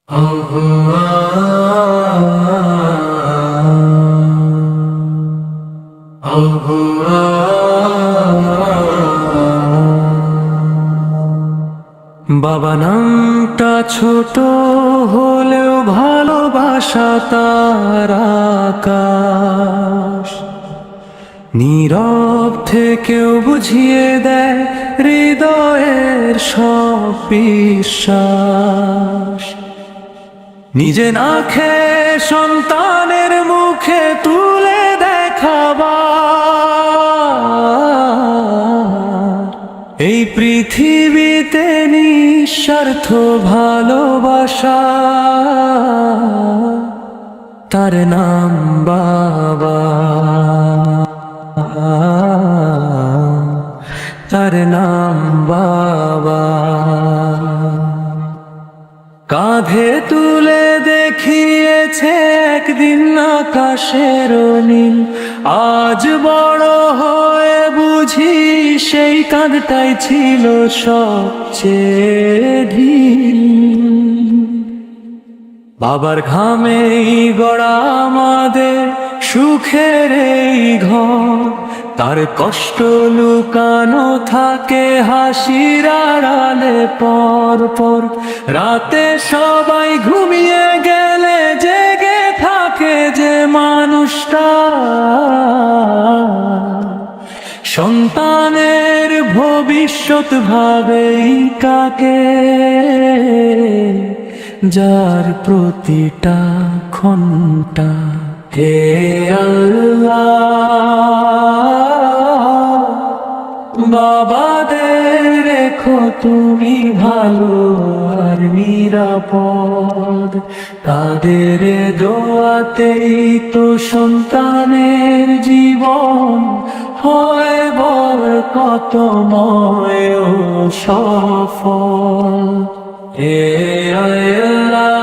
বাবা নামটা ছোট হলেও ভালোবাসা তার আকাশ, নীরব থেকেও বুঝিয়ে দেয় হৃদয়ের সব বিশ্বাস। নিজে না খেয়ে সন্তানের মুখে তুলে দেখাবার, এই পৃথিবীতে নিঃস্বার্থ ভালোবাসা, তার নাম বাবা, তার নাম বাবা। কাঁধে তুলে দেখিয়েছে একদিন আকাশের নীল, আজ বড় হয়ে বুঝি সেই কাঁধটাই ছিল সবচেয়ে ঢিল। বাবার ঘামেই গড়া আমাদের সুখের এই ঘর, তার কষ্ট লুকানো থাকে হাসির আড়ালে পর পর। রাতে সবাই ঘুমিয়ে গেলে জেগে থাকে যে মানুষটা, সন্তানের ভবিষ্যৎ ভাবেই কাকে, যার প্রতিটা ঘন্টা হে আল্লাহ, বাবাদের রেখো তুমি ভালো আর নিরাপদ, তাদের দোয়াতেই তো সন্তানের জীবন হয় বরকতময় ও সফল। হে আল্লাহ।